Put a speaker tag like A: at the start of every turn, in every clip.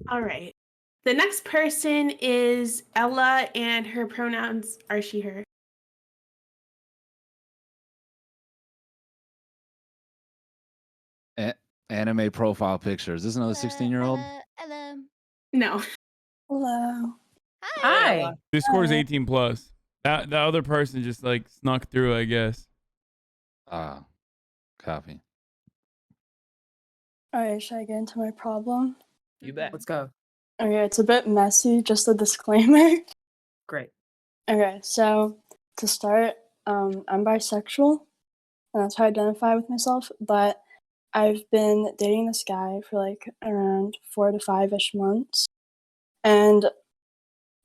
A: All right. The next person is Ella, and her pronouns are she, her.
B: A- Anime profile pictures. This is another
C: Ella,
B: 16-year-old.
C: Ella, Ella.
A: No.
D: Hello.
C: Hi.
E: Hi.
F: Ella.
G: This score's
D: Hi.
G: 18 plus. That the other person just like snuck through, I guess.
B: Ah, copy.
D: Alright, should I get into my problem?
F: You bet.
E: Let's go.
D: Okay, it's a bit messy, just a disclaimer.
E: Great.
D: Okay, so to start, I'm bisexual, and that's how I identify with myself, but I've been dating this guy for like around 4 to 5-ish months, and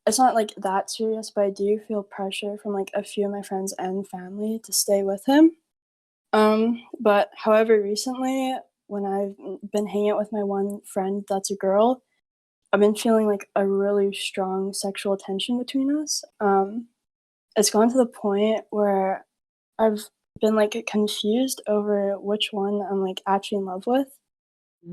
D: it's not like that serious, but I do feel pressure from like a few of my friends and family to stay with him. But however, recently, when I've been hanging out with my one friend that's a girl, I've been feeling like a really strong sexual tension between us. It's gone to the point where I've been like confused over which one I'm like actually in love with.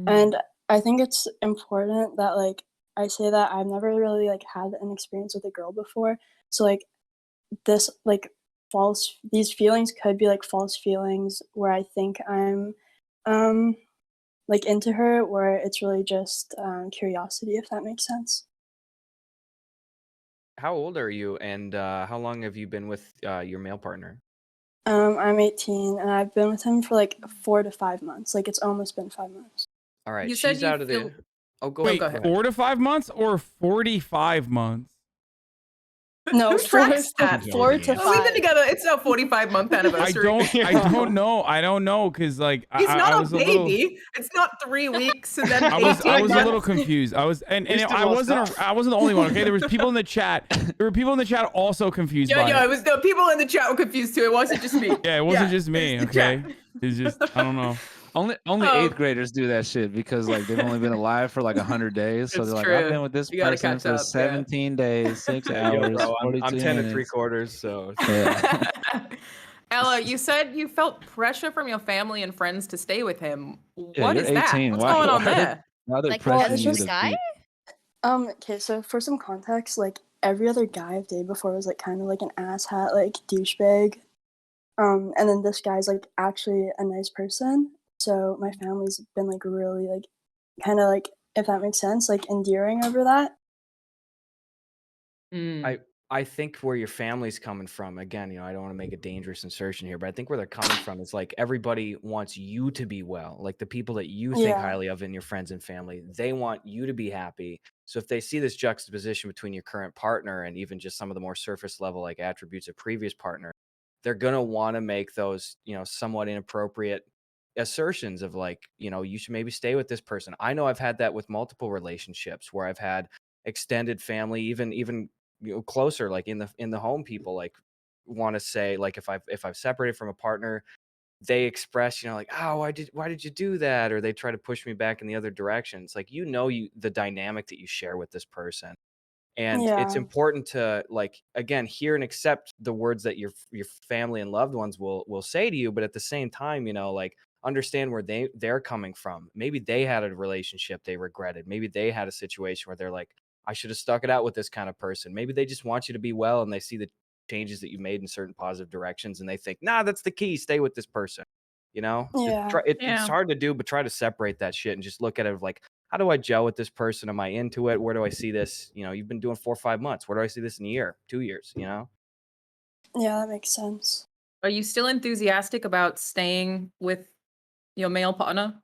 D: And I think it's important that like I say that I've never really like had an experience with a girl before. So like this like false these feelings could be like false feelings where I think I'm um like into her, where it's really just curiosity, if that makes sense.
F: How old are you, and how long have you been with your male partner?
D: I'm 18 and I've been with him for like 4 to 5 months. Like it's almost been 5 months.
F: All right,
E: You said
F: she's
E: you
F: out of
E: feel.
F: the. Oh, go.
E: No,
G: Wait,
E: go ahead.
G: 4 to 5 months or 45 months?
D: No,
E: Who tracks that?
D: 4 to
E: Oh, we've been
D: 5.
E: together. It's our 45-month
G: I
E: anniversary.
G: don't know. I don't know because like
E: He's
G: I
E: not
G: was
E: a
G: a little
E: baby. It's not 3 weeks and then
G: I
E: 18
G: was a little
E: months.
G: confused. I was and
F: Houston
G: I
F: won't
G: wasn't
F: stop.
G: I wasn't the only one, okay? There was people in the chat. There were people in the chat also confused by
E: It
G: it.
E: was the people in the chat were confused too. It wasn't just me.
G: Yeah, it wasn't just
E: it
G: me,
E: was the chat.
G: okay? It's just I don't know.
B: Only
E: Um,
B: 8th graders do that shit because like they've only been alive for like 100 days. So
E: It's
B: they're like, I've
E: true.
B: been with this
E: You gotta
B: person
E: catch
B: for
E: up, yeah.
B: 17 days, 6
F: Yo,
B: hours,
F: bro, I'm
B: 42
F: 10 and
B: minutes.
F: 3/4, so
B: Yeah.
E: Ella, you said you felt pressure from your family and friends to stay with him.
B: Yeah,
E: What
B: you're
E: is that?
B: 18.
E: What's
B: Why
E: going on
B: why are they
E: there?
B: why are they
C: Like
D: Well,
C: because
B: pressuring
D: it's
C: of
B: you
C: this
D: just
B: to
C: guy?
B: be
D: okay, so for some context, like every other guy I've dated before was like kind of like an asshat, like douchebag. And then this guy's like actually a nice person. So my family's been like really like kind of like, if that makes sense, like endearing over that.
E: Mm.
F: I think where your family's coming from, again, I don't want to make a dangerous insertion here, but I think where they're coming from is like everybody wants you to be well. Like the people that you think
D: Yeah.
F: highly of in your friends and family, they want you to be happy. So if they see this juxtaposition between your current partner and even just some of the more surface level like attributes of previous partner, they're gonna want to make those, somewhat inappropriate assertions of like, you should maybe stay with this person. I know I've had that with multiple relationships where I've had extended family, even closer, like in the home, people like want to say like if I've separated from a partner, they express, like, oh, why did you do that, or they try to push me back in the other direction. It's like, the dynamic that you share with this person, and it's
D: Yeah.
F: important to, like, again, hear and accept the words that your family and loved ones will say to you, but at the same time, like, understand where they're coming from. Maybe they had a relationship they regretted. Maybe they had a situation where they're like, I should have stuck it out with this kind of person. Maybe they just want you to be well, and they see the changes that you made in certain positive directions, and they think, nah, that's the key. Stay with this person. Just
D: Yeah.
F: try. It's
E: Yeah.
F: hard to do, but try to separate that shit and just look at it of like, how do I gel with this person? Am I into it? Where do I see this? You've been doing 4 or 5 months. Where do I see this in a year, 2 years?
D: Yeah, that makes sense.
E: Are you still enthusiastic about staying with your male partner?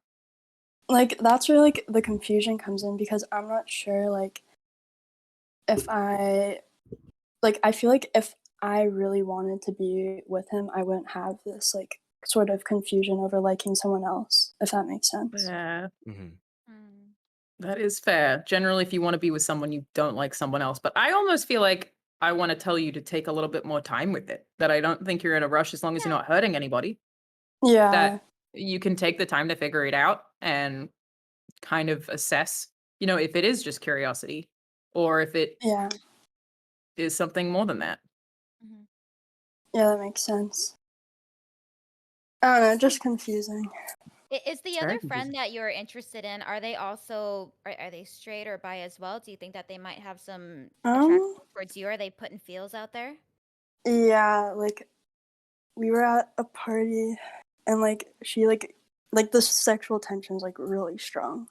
D: Like that's where like the confusion comes in, because I'm not sure like if I feel like if I really wanted to be with him, I wouldn't have this like sort of confusion over liking someone else, if that makes sense.
E: Yeah,
F: Mhm.
C: Mm.
E: that is fair. Generally, if you want to be with someone, you don't like someone else. But I almost feel like I want to tell you to take a little bit more time with it. That I don't think you're in a rush as long as you're
C: Yeah.
E: not hurting anybody.
D: Yeah.
E: That you can take the time to figure it out and kind of assess, if it is just curiosity or if it
D: Yeah.
E: is something more than that.
C: Mhm.
D: Yeah, that makes sense. I don't know, just confusing.
C: Is the
A: Very
C: other
A: confusing.
C: friend that you're interested in, are they also are they straight or bi as well? Do you think that they might have some attraction towards you? Are they putting feels out there?
D: Yeah, like we were at a party and like she like the sexual tension's like really strong.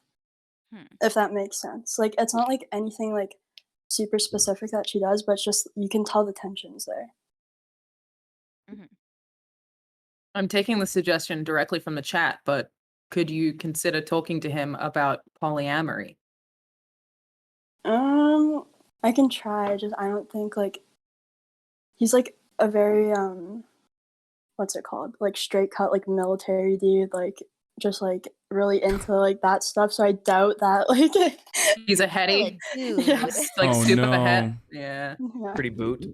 D: If that makes sense. Like it's not like anything like super specific that she does, but it's just you can tell the tension's there.
E: I'm taking the suggestion directly from the chat, but could you consider talking to him about polyamory?
D: I can try, just I don't think like he's like a very what's it called? Like straight cut like military dude, like just like really into like that stuff. So I doubt that like
E: He's a heady.
C: Dude.
D: Yeah.
E: Like
G: Oh,
E: super the
G: no.
E: head. Yeah.
D: Yeah.
F: Pretty boot.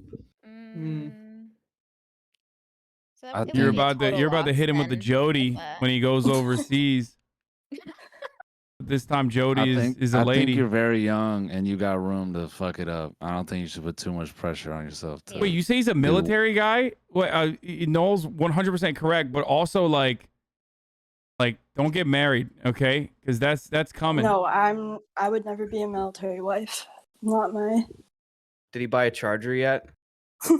C: So
B: I-
C: it
G: You're
C: would be a
G: about to
C: total loss
G: hit him with the
C: then
G: Jody
C: if,
G: when he goes overseas. This time Jody is a
B: I
G: lady.
B: think you're very young and you got room to fuck it up. I don't think you should put too much pressure on yourself. To
G: Wait, you say he's a military guy? What? Noel's 100% correct, but also like don't get married, okay? Because that's coming.
D: No, I would never be a military wife. Not my
F: Did he buy a charger yet?
B: I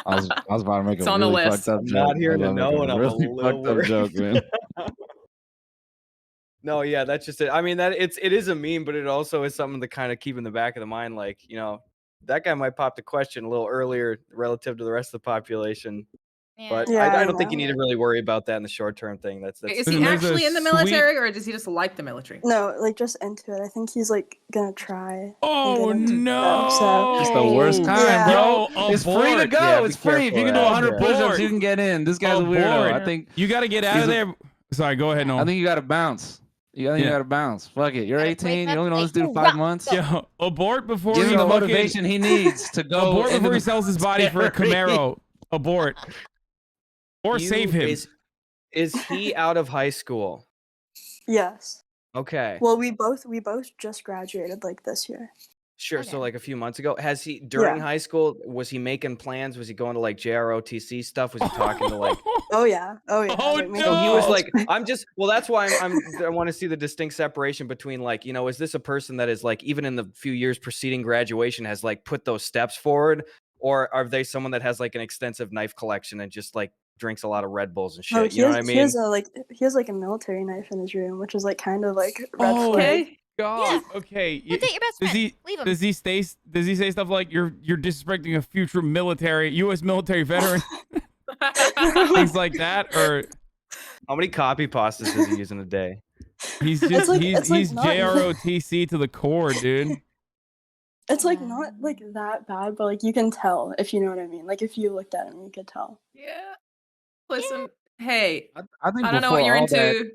B: was about to make
E: It's
B: a
E: on the
B: really
E: list.
B: fucked up
F: I'm
B: joke.
F: not here
B: I
F: to
B: was about
F: know,
B: make
F: and
B: a
F: I'm a
B: really
F: little
B: fucked up
F: worried.
B: joke, man.
F: No, yeah, that's just it. I mean, it is a meme, but it also is something to kind of keep in the back of the mind. Like, you know, that guy might pop the question a little earlier relative to the rest of the population. But
D: Yeah,
F: I
D: I
F: don't think you
D: know.
F: need to really worry about that in the short term thing. That's
E: Is
G: Listen,
E: he
G: there's a
E: actually in the
G: sweet-
E: military or does he just like the military?
D: No, like just into it. I think he's like gonna try.
G: Oh
D: and get into it,
G: no!
D: so-
B: It's the worst kind,
D: Yeah.
B: bro.
G: Yo,
B: It's free to
G: abort.
B: go.
F: Yeah, be
B: it's free. If you can do
F: careful,
B: 100
F: yeah.
B: push-ups,
G: Abort.
B: you can get in. This guy's a weirdo.
G: Abort.
B: I think
G: You got to get out
B: He's
G: of
B: a-
G: there. Sorry, go ahead,
B: I
G: Noel.
B: think you got to bounce. I think you
G: Yeah.
B: got to bounce. Fuck it. You're
C: Gotta break
B: 18. You
C: up,
B: only know
C: like,
B: this dude
C: "Ooh,
B: 5
C: rock,
B: months.
C: go."
G: Yo, abort before
B: Give
G: he
B: him the
G: fucking
B: motivation he needs to go.
G: abort
B: into
G: before he
B: the
G: sells his body for a
B: military.
G: Camaro. Abort. Or save him.
F: Is he out of high school?
D: Yes.
F: Okay.
D: Well, we both just graduated like this year.
F: Sure.
C: Okay.
F: So like a few months ago, has he during
D: Yeah.
F: high school, was he making plans? Was he going to like JROTC stuff? Was he talking to like
D: Oh yeah. Oh yeah.
G: Oh,
D: like, making
F: So he was
G: No.
F: like, I'm just, well, that's why I want to see the distinct separation between like, you know, is this a person that is like, even in the few years preceding graduation has like put those steps forward? Or are they someone that has like an extensive knife collection and just like drinks a lot of Red Bulls and shit?
D: Oh,
F: You know what I
D: he
F: mean?
D: has like a military knife in his room, which is like kind of like red
G: Oh,
D: flag.
E: Okay.
G: God. Okay.
C: Go date your best
G: Does
C: friend.
G: he
C: Leave him.
G: does he say stuff like you're disrespecting a future U.S. military veteran? Things like that, or
F: How many copy pastas does he use in a day?
G: he's just
D: like-
G: he's
D: it's like
G: he's
D: not-
G: JROTC to the core, dude.
D: It's like not like that bad, but like you can tell if you know what I mean. Like if you looked at him, you could tell.
E: Yeah. Listen, hey,
B: I think
E: I don't know what
B: before
E: you're
B: all
E: into.
B: that,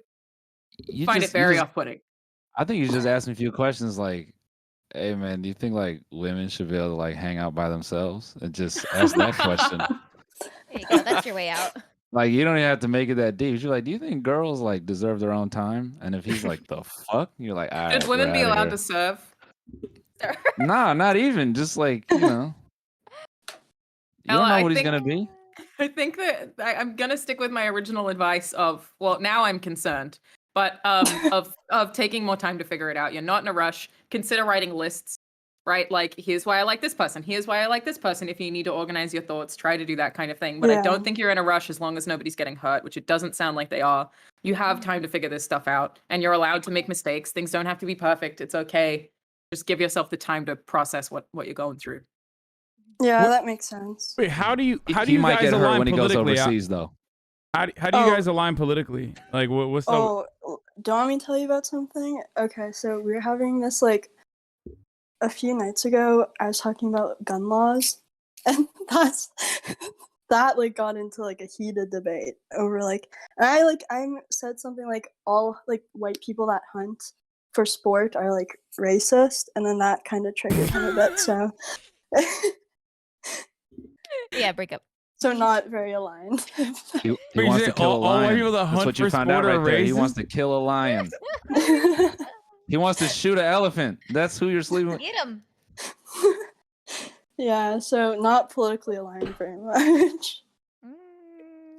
B: you
E: Find
B: just-
E: it very
B: you just-
E: off-putting.
B: I think you just asked me a few questions like, hey man, do you think like women should be able to like hang out by themselves? And just ask that question.
C: There you go. That's your way out.
B: Like you don't even have to make it that deep. You're like, do you think girls like deserve their own time? And if he's like, the fuck? You're like, all right.
E: Should women
B: we're
E: be
B: outta
E: allowed
B: here."
E: to serve?
B: Nah, not even. Just like, you know. You
E: Ella,
B: don't know
E: I
B: what he's
E: think-
B: gonna be.
E: I think that I'm gonna stick with my original advice of, well, now I'm concerned, but of taking more time to figure it out. You're not in a rush. Consider writing lists, right? Like, here's why I like this person. Here's why I like this person. If you need to organize your thoughts, try to do that kind of thing. But I
D: Yeah.
E: don't think you're in a rush as long as nobody's getting hurt, which it doesn't sound like they are. You have time to figure this stuff out, and you're allowed to make mistakes. Things don't have to be perfect. It's okay. Just give yourself the time to process what you're going through.
D: Yeah,
G: What-
D: that makes sense.
G: Wait, how do you
B: He
G: guys
B: might get hurt
G: align
B: when he goes
G: politically?
B: overseas, though.
G: How do you
D: Oh.
G: guys align politically? Like what's up?
D: Oh, do you want me to tell you about something? Okay, so we were having this like a few nights ago. I was talking about gun laws, and that like got into like a heated debate over like I said something like all like white people that hunt for sport are like racist, and then that kind of triggered him a bit. So
C: Yeah, break up.
D: so not very aligned.
B: He
G: Wait, you
B: wants
G: say
B: to kill a
G: all white
B: lion.
G: people that
B: That's
G: hunt
B: what you
G: for
B: found out
G: sport are
B: right there. He wants
G: racist?
B: to kill a lion. He wants to shoot an elephant. That's who you're sleeping with.
C: Get him.
D: Yeah, so not politically aligned very much.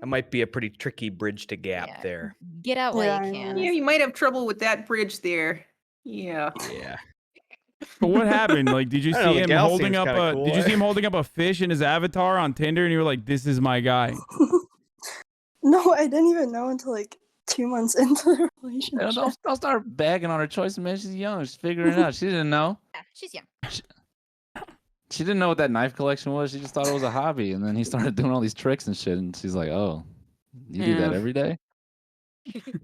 F: That might be a pretty tricky bridge to gap
C: Yeah.
F: there.
C: Get out while
D: Yeah, I
C: you
D: know.
C: can.
E: Yeah, you might have trouble with that bridge there. Yeah.
F: Yeah.
G: But what happened? Like, did you
F: I don't know,
G: see
F: the
G: him
F: gal
G: holding
F: seems
G: up
F: kinda
G: a?
F: cool.
G: Did you see him holding up a fish in his avatar on Tinder, and you were like, "This is my guy."
D: No, I didn't even know until like 2 months into the
B: Hell,
D: relationship.
B: don't start bagging on her choices, man. She's young. She's figuring it out. She didn't know.
C: Yeah, she's young.
B: She didn't know what that knife collection was. She just thought it was a hobby. And then he started doing all these tricks and shit. And she's like, "Oh, you do that
E: Yeah.
B: every day?"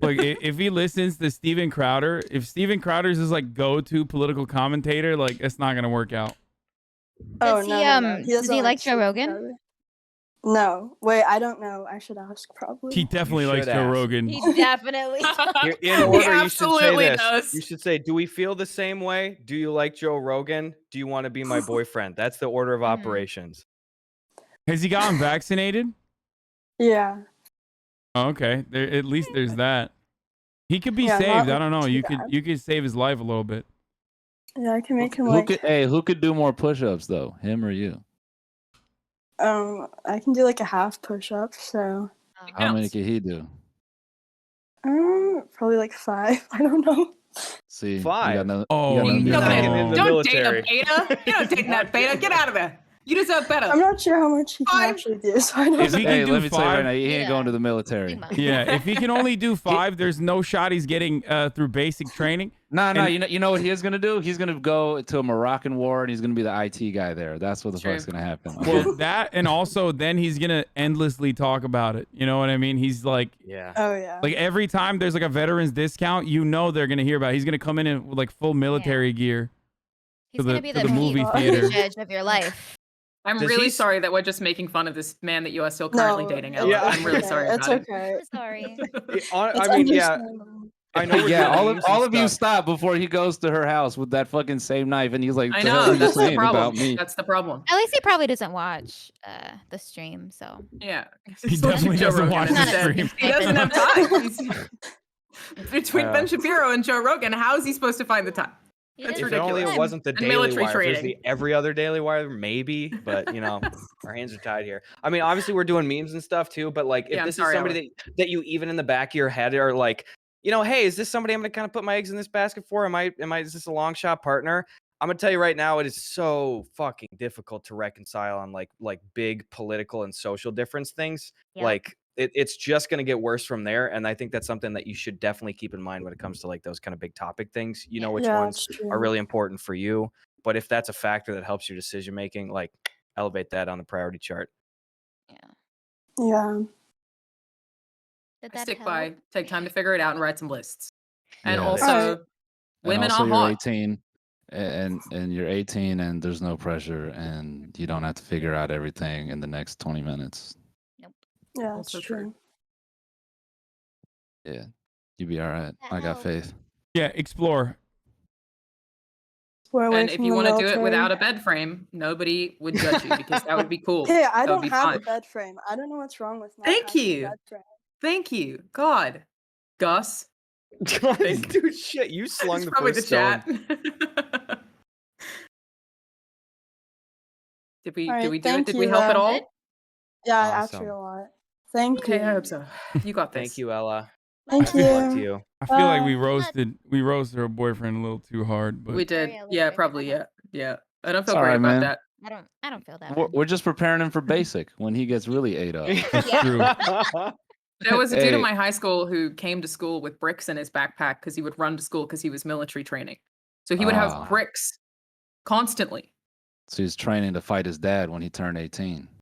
G: Like, if he listens to Steven Crowder, if Steven Crowder's his like go-to political commentator, like it's not gonna work out.
C: Does he,
D: no.
C: does
D: doesn't
C: he like Joe
D: Steven
C: Rogan?
D: Crowder. No, wait, I don't know. I should ask probably.
G: He definitely likes
F: should
G: Joe
F: ask.
G: Rogan.
C: He definitely.
F: In order,
E: He
F: you should say
E: absolutely
F: this.
E: does.
F: You should say, "Do we feel the same way? Do you like Joe Rogan? Do you want to be my boyfriend?" That's the order of operations.
G: Has he gotten vaccinated?
D: Yeah.
G: Oh, okay, at least there's that. He could be
D: Yeah, not,
G: saved. I
D: like,
G: don't know.
D: too
G: You
D: bad.
G: could save his life a little bit.
D: Yeah, I can make him
B: Who
D: like
B: could do more push-ups though? Him or you?
D: I can do like a half push up, so
B: How many
E: Counts.
B: could he do?
D: probably like 5. I don't know.
B: See, you
F: 5.
B: got no.
G: Oh,
B: you got
F: no.
E: Don't,
F: In the
E: don't date a
F: military.
E: beta. You're not dating that beta. Get out of there. You deserve better.
D: I'm not sure how much he can
E: 5?
D: actually do, so I don't
G: If
D: know.
G: he
B: Hey,
G: can do
B: let me tell you right
G: 5,
B: now, he ain't
C: Yeah.
B: going to the military.
C: Sigma.
G: yeah. If he can only do 5, there's no shot he's getting through basic training.
B: No,
G: And-
B: you know what he is gonna do? He's gonna go to a Moroccan war and he's gonna be the IT guy there. That's what the
E: True.
B: fuck's gonna happen.
G: Well, that, and also then he's gonna endlessly talk about it. You know what I mean? He's like
F: Yeah.
D: Oh yeah.
G: every time there's like a veterans discount, you know they're gonna hear about it. He's gonna come in with like full military gear.
C: He's
G: To
C: gonna
G: the-
C: be
G: to
C: the,
G: the movie
C: Pete
G: theater.
C: Buttigieg of your life.
E: I'm
F: Does
E: really
F: he-
E: sorry that we're just making fun of this man that you are still currently dating, Ella.
F: Yeah.
E: I'm really
D: okay.
E: sorry
D: It's
E: about
D: okay.
C: I'm sorry.
D: It's
F: I mean, yeah.
D: understandable.
F: I know. We're
B: Yeah,
F: doing
B: all
F: memes
B: of
F: and
B: you
F: stuff.
B: stop before he goes to her house with that fucking same knife, and he's like,
E: I
B: "The hell
E: know.
B: are you
E: That's the
B: saying about
E: problem.
B: me?"
E: That's the problem.
C: At least he probably doesn't watch the stream, so.
E: Yeah.
G: He
E: He's like
G: definitely
E: Joe
G: doesn't
E: Rogan
G: watch
C: the
E: instead.
C: stream.
E: He doesn't have time. Between Ben Shapiro and Joe Rogan, how is he supposed to find the time?
C: He
E: That's
F: If
C: doesn't have
F: only it
E: ridiculous.
C: time.
F: wasn't the
E: And
F: Daily
E: military
F: Wire. If it was
E: training.
F: the every other Daily Wire, maybe. But our hands are tied here. I mean, obviously we're doing memes and stuff too. But like, if
E: Yeah, I'm
F: this
E: sorry,
F: is somebody that you even in the back of your head are like, hey, is this somebody I'm gonna kind of put my eggs in this basket for? Is this a long shot partner? I'm gonna tell you right now, it is so fucking difficult to reconcile on like big political and social difference things.
C: Yeah.
F: Like it's just gonna get worse from there. And I think that's something that you should definitely keep in mind when it comes to like those kind of big topic things. You know which
D: Yeah,
F: ones
D: that's true.
F: are really important for you. But if that's a factor that helps your decision making, like elevate that on the priority chart.
D: Yeah.
C: Did
E: I
C: that
E: stick
C: help?
E: by, take time to figure it out and write some lists. And
B: Yeah.
E: also,
D: Alright.
E: women
B: and also
E: are
B: you're
E: hot.
B: 18, and you're 18, and there's no pressure, and you don't have to figure out everything in the next 20 minutes.
D: Yeah, that's
E: Also
D: true.
E: true.
B: Yeah, you'll be all right.
C: That
B: I got
C: helps.
B: faith.
G: Yeah, explore.
D: We're away
E: And if
D: from
E: you
D: the
E: want to do it
D: military.
E: without a bed frame, nody would judge you because that would be cool.
D: Hey, I
E: That would
D: don't
E: be
D: have
E: fine.
D: a bed frame. I don't know what's wrong with not
E: Thank
D: having
E: you.
D: a bed frame.
E: Thank you. God. Gus.
F: Dude, shit, you slung
E: It's
F: the
E: probably
F: first
E: the chat.
F: stone.
E: Did we
D: Alright,
E: do it?
D: thank
E: Did we
D: you,
E: help at
D: though.
E: all?
D: Yeah, actually
F: Awesome.
D: a lot. Thank
E: Okay, I
D: you.
E: hope so. You got this.
F: Thank you, Ella.
D: Thank
F: Good luck to
D: you.
F: you.
G: I feel like
D: Bye.
G: we roasted her boyfriend a little too hard, but
E: We did.
C: Sorry, I was
E: Yeah,
C: breaking
E: probably.
C: my
E: Yeah. I don't feel
B: It's all
E: great
B: right,
E: about
B: man.
E: that.
C: I don't feel that.
B: We're,
C: bad.
B: we're just preparing him for basic when he gets really ate up.
G: that's true.
E: There was a dude
B: Hey.
E: in my high school who came to school with bricks in his backpack because he would run to school because he was military training. So he would
B: Ah.
E: have bricks constantly.
B: So he's training to fight his dad when he turned 18.